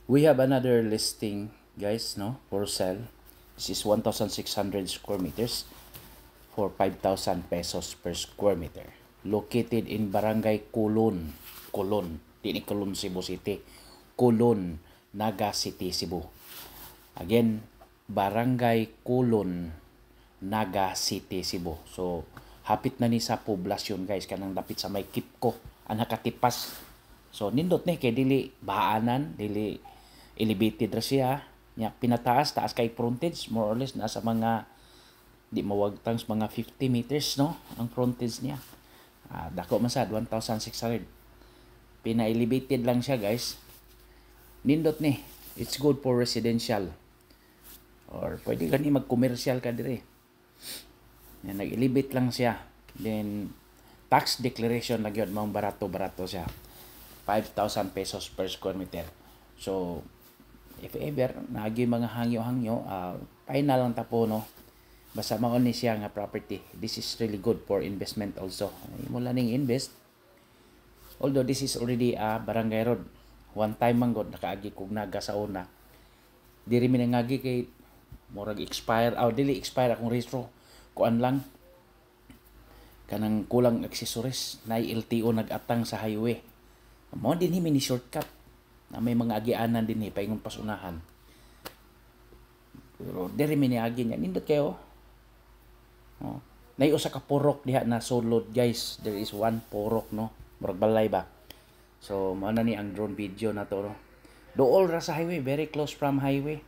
We have another listing, guys, no, for sale. This is 1,600 square meters for 5,000 pesos per square meter. Located in Barangay Kulon. Kulon. Di ni Kulon, Cebu City. Kulon, Naga City, Cebu. Again, Barangay Kulon, Naga City, Cebu. So, hapit na ni sa poblasyon, guys. Kanang dapit sa may Kipko. Ang nakatipas. So, nindot ni kay dili baanan, dili elevated ra siya. Nya pinataas, taas kay frontage, more or less nasa mga di mawagtang mga 50 meters, no, ang frontage niya. Dako man sad 1,600. Pina-elevated lang siya, guys. Nindot ni. It's good for residential. Or pwede gani mag-commercial ka dire. Yan, nag-elevate lang siya. Then tax declaration lang yun, mga barato-barato siya. 5,000 pesos per square meter. So, if ever, nagi mga hangyo-hangyo, final lang tapo, no? Basta maon ni siya nga property. This is really good for investment also. Mula ning invest. Although this is already a barangay road. One time man god nakaagi kog naga sa una. Diri mi nangagi kay murag expire, dili expire akong registro. Kuan lang kanang kulang accessories na LTO nag-atang sa highway. Mo din himi ni shortcut na may mga agianan din paingon pasunahan. Pero diri mi niagi niya nindot kayo. Nay usa ka purok diha na sulod, guys. There is one purok, no. Murag balay ba. So mao na ni ang drone video na to, no. Dool ra sa highway, very close from highway.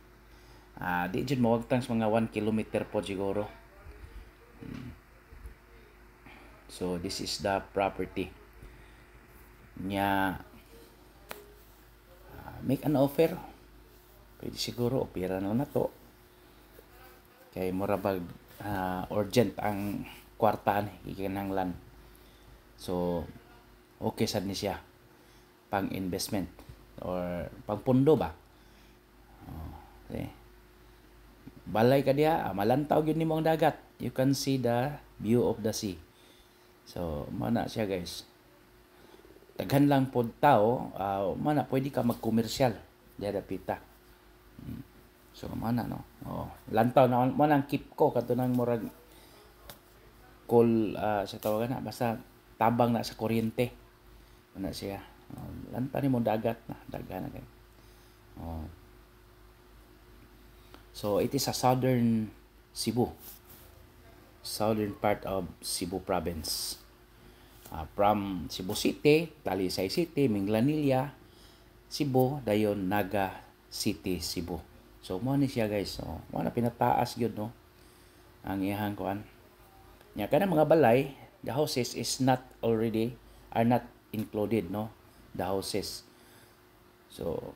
Di jud mawagtang sa mga 1 kilometer po siguro. So this is the property. Nya make an offer. Pwede siguro opera na to. Kay murabag urgent ang kwartaan ikinahanglan. So okay sad ni siya pang investment or pang pundo ba. Okay. Balay ka diha, malantaw gyud nimo ang dagat. You can see the view of the sea. So mana siya, guys. Daghan lang pod tao, mana pwede ka mag-commercial diha dapita. So mana, no. Lantaw na mo nang Kipko kadto nang murag sa tawagan na basta tabang na sa kuryente. Ano siya? Lantaw ni mo dagat na, daghan na kay. So it is a southern Cebu. Southern part of Cebu province. From Cebu City, Talisay City, Minglanilla, Cebu, dayon Naga City, Cebu. So mo ni siya, guys. So mo na pinataas gyud, no. Ang iyang kuan. Nya kana mga balay, the houses are not included, no. The houses. So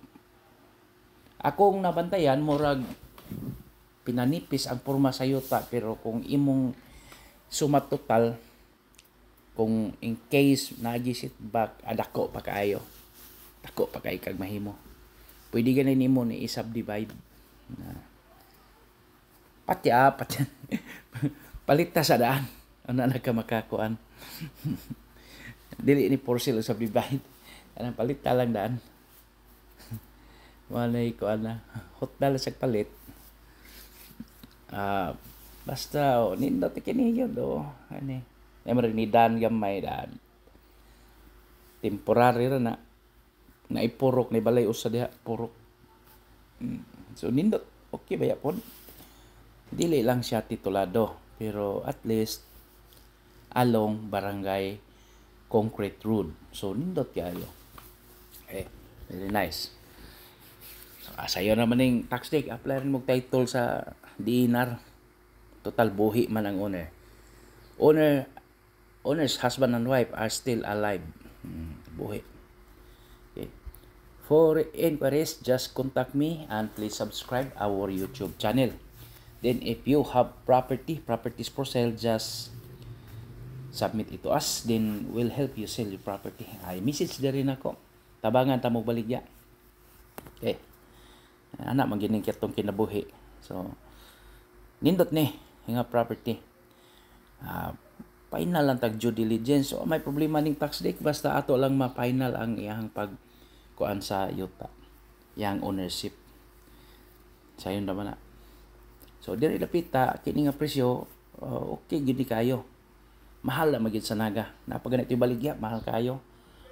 akong nabantayan murag pinanipis ang porma sa yuta, pero kung imong sumat total, kung in case nagisit back, dako pa kaayo. Dako pa kay kag mahimo. Pwede ganin nimo ni i-subdivide. Pati palita sa daan. Ano na ka makakuan. Dili ni porcel subdivide. Anang palita lang daan. Walay ko ana. Hotel sa palit. Basta nindot kini yun do. Ani. Emer ni dan gamay dan. Temporary ra na ipurok ni balay usa diha purok. So nindot okay ba yapon? Dili lang siya titulado, pero at least along barangay concrete road. So nindot kayo. Very nice. So sayo naman ning tax deed, apply rin mo title sa DNR. Total buhi man ang owner's husband and wife are still alive. Buhi. Okay. For inquiries, just contact me and please subscribe our YouTube channel. Then if you have properties for sale, just submit it to us. Then we'll help you sell your property. Ay message na rin ako. Tabangan ta mo baligya. Okay. Anak magining kitong kinabuhi. So nindot ni nga property. Final lang tag due diligence. So may problema ning tax deed basta ato lang ma-final ang iyang pag kuan sa yuta. yang ownership. Sayon naman na. So diri lapita kini nga presyo, okay gid kayo. Mahal na magid sa naga. Napag ganito baligya, mahal kayo.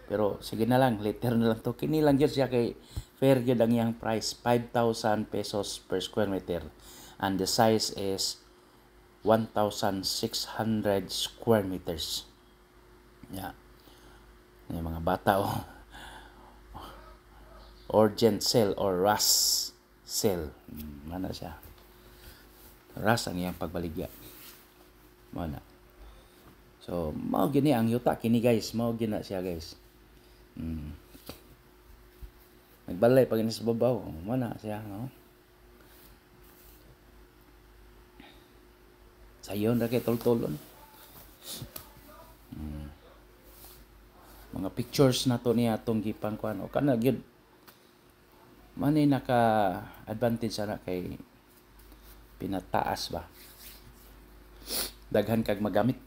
Pero sige na lang, later na lang to. Kini lang gyud siya kay fair gyud ang iyang price, 5,000 pesos per square meter. And the size is 1,600 square meters. Yeah. Yung mga bata urgent sale or rush sale. Mana siya? Rush ang iyang pagbaligya. Mana. So, mao gini ang yuta kini guys, mao gina siya guys. Nagbalay pag sa babaw, mana siya, no? Sayon ra kay toltolon. Mga pictures na to niya atong gipang kuan o kana gyud manay naka advantage sana kay pinataas ba, daghan kag magamit.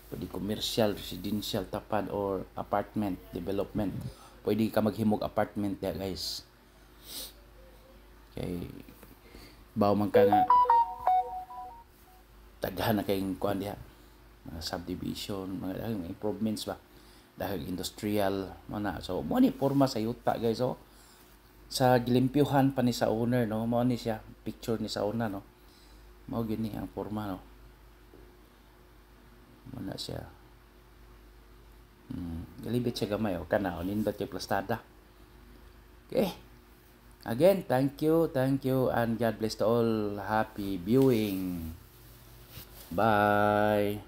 Pwede commercial, residential, tapad, or apartment development. Pwede ka maghimog apartment ya guys. Kay baw man ka nga daghan na kayong kuan diha, mga subdivision, mga improvements ba, dahil industrial mana. So mo ni porma sa yuta guys. So sa gilimpyuhan pa ni sa owner, no, mo ni siya picture ni sa una, no, mao gini ang porma, no, mana siya. Galibit siya gamay o kana nindot yung plastada. Okay, again, thank you and God bless to all. Happy viewing. Bye.